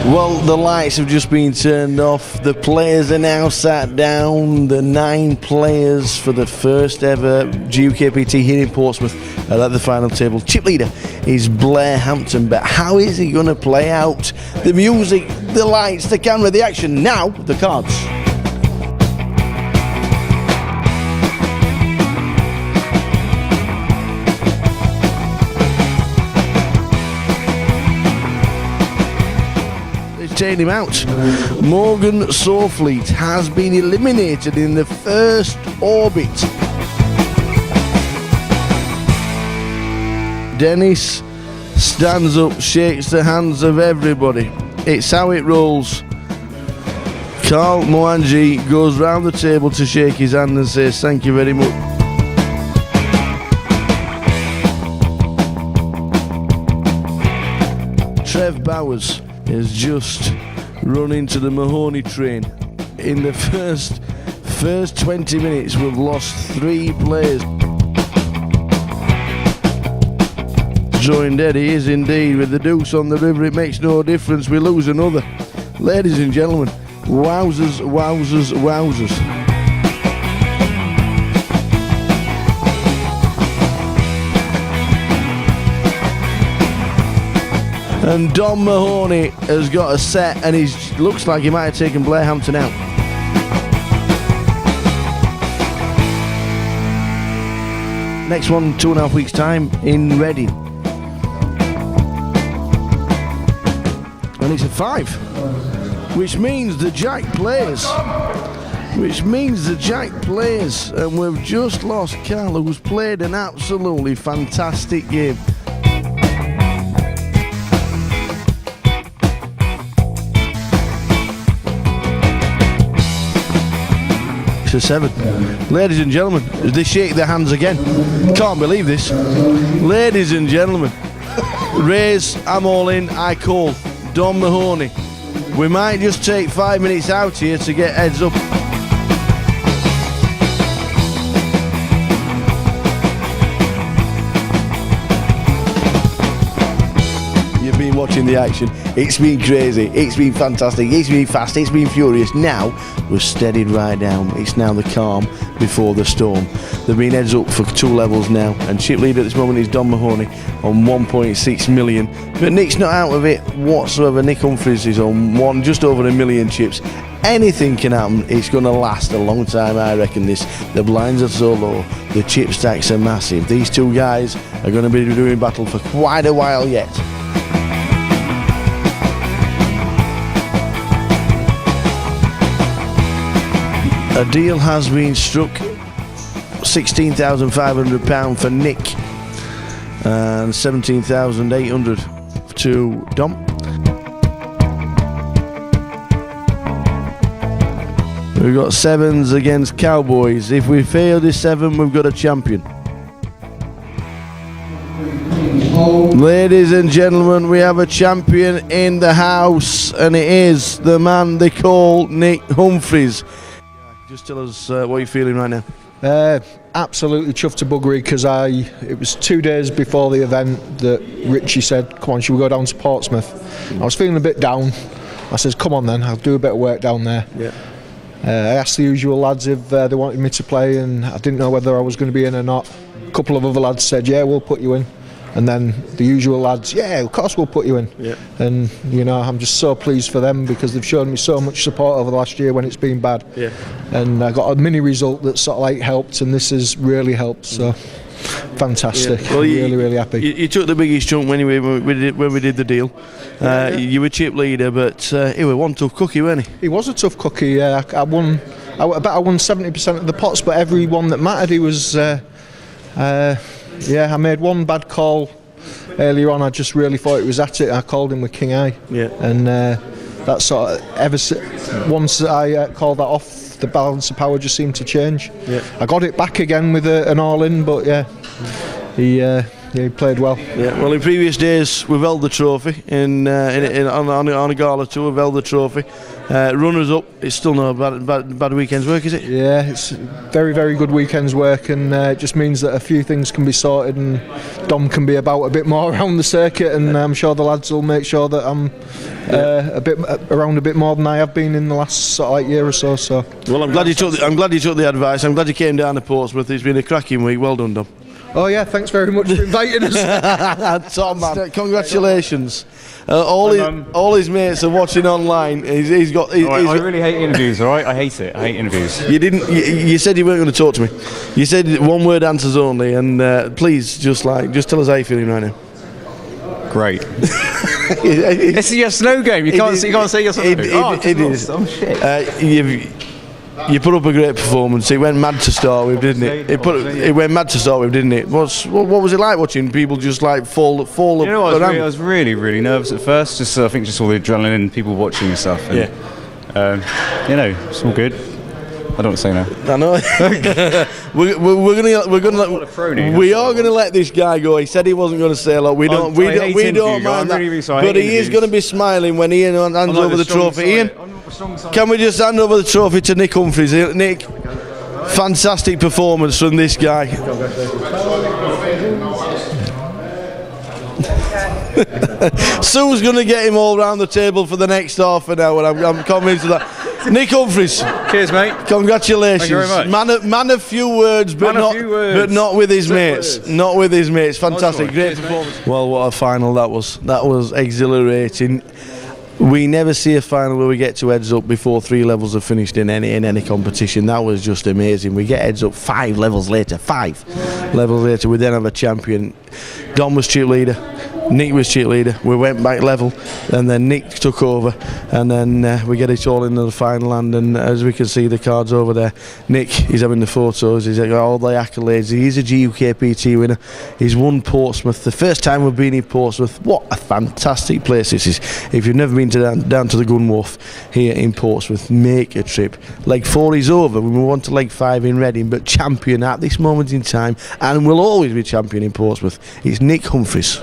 Well, the lights have just been turned off. The players are now sat down. The 9 players for the first ever GUKPT here in Portsmouth are at the final table. Chip leader is Blair Hampton, but how is he going to play out? The music, the lights, the camera, the action. Now, the cards. Taking him out. Morgan Sawfleet has been eliminated in the first orbit. Dennis stands up, shakes the hands of everybody. It's how it rolls. Carl Mwangi goes round the table to shake his hand and says thank you very much. Trev Bowers has just run into the Mahoney train. In the first 20 minutes we've lost 3 players. Drawing dead he is indeed. With the deuce on the river it makes no difference, we lose another. Ladies and gentlemen, wowzers, wowzers, wowzers. And Don Mahoney has got a set and he looks like he might have taken Blair Hampton out. Next one, 2.5 weeks' time in Reading. And it's a 5, which means the Jack plays. And we've just lost Carl, who's played an absolutely fantastic game. It's a 7. Ladies and gentlemen, as they shake their hands again, can't believe this. Ladies and gentlemen, raise, I'm all in, I call Don Mahoney. We might just take 5 minutes out here to get heads up. You've been watching the action. It's been crazy, it's been fantastic, it's been fast, it's been furious. Now we're steadied right down. It's now the calm before the storm. They've been heads up for 2 levels now, and chip leader at this moment is Don Mahoney on 1.6 million. But Nick's not out of it whatsoever. Nick Humphries is on just over 1 million chips. Anything can happen. It's going to last a long time, I reckon. The blinds are so low, the chip stacks are massive. These 2 guys are going to be doing battle for quite a while yet. A deal has been struck, £16,500 for Nick and £17,800 to Dom. We've got 7s against Cowboys. If we fail this 7, we've got a champion. Ladies and gentlemen, we have a champion in the house, and it is the man they call Nick Humphries. Just tell us what you're feeling right now. Absolutely chuffed to buggery, because it was 2 days before the event that Richie said, come on, should we go down to Portsmouth? I was feeling a bit down. I says, come on then, I'll do a bit of work down there. Yeah. I asked the usual lads if they wanted me to play, and I didn't know whether I was going to be in or not. A couple of other lads said, yeah, we'll put you in. And then the usual lads, yeah, of course we'll put you in. Yeah. And, you know, I'm just so pleased for them, because they've shown me so much support over the last year when it's been bad. Yeah. And I got a mini result that sort of like helped, and this has really helped. So, fantastic. Yeah. Well, really happy. You took the biggest chunk when we did the deal. You were chip leader, but he was one tough cookie, wasn't he? He was a tough cookie, yeah. I won 70% of the pots, but every one that mattered, he was... yeah, I made one bad call earlier on. I just really thought it was at it. I called him with King Eye. Yeah. And that sort of, once I called that off, the balance of power just seemed to change. Yeah. I got it back again with an all-in, but yeah, he he played well. Yeah, well, in previous days we've held the trophy on a gala tour. We've held the trophy. Runners up. It's still no bad weekend's work, is it? Yeah, it's very, very good weekend's work, and it just means that a few things can be sorted and Dom can be about a bit more around the circuit, and I'm sure the lads will make sure that I'm around a bit more than I have been in the last sort of year or so. Well, I'm glad you took the advice. I'm glad you came down to Portsmouth. It's been a cracking week. Well done, Dom. Oh yeah, thanks very much for inviting us. Top man. Congratulations. All his mates are watching online. He's got. I really hate interviews. All right, I hate it. I hate interviews. You didn't. You said you weren't going to talk to me. You said one-word answers only. And please, just tell us how you're feeling right now. Great. It's a yes/no game. You can't say yes or no. It is. Oh shit. You put up a great performance. It went mad to start with, didn't it? It went mad to start with, didn't it? What was it like watching people just like fall You know what, around? I was really, really nervous at first. I think just all the adrenaline, people watching and stuff. And, it's all good. I don't want to say no. I know. We are gonna let this guy go. He said he wasn't going to say a lot. We don't mind that. But he is going to be smiling when Ian hands over the trophy. Ian, can we just hand over the trophy to Nick Humphries? Nick, fantastic performance from this guy. Sue's going to get him all round the table for the next half an hour. I'm convinced of that. Nick Humphries. Cheers, mate. Congratulations. Thank you very much. Man of few words, but not with his mates. Not with his mates. Fantastic. Great performance. Well, what a final that was. That was exhilarating. We never see a final where we get to heads up before 3 levels have finished in any competition. That was just amazing. We get heads up 5 levels later. 5 levels later, we then have a champion. Dom was chip leader. Nick was chip leader. We went back level, and then Nick took over, and then we get it all into the final hand. And as we can see, the cards over there, Nick is having the photos. He's got all the accolades. He's a GUKPT winner. He's won Portsmouth. The first time we've been in Portsmouth. What a fantastic place this is! If you've never been down to the Gun Wharf here in Portsmouth, make a trip. Leg 4 is over. We move on to leg 5 in Reading, but champion at this moment in time, and will always be champion in Portsmouth. It's Nick Humphries.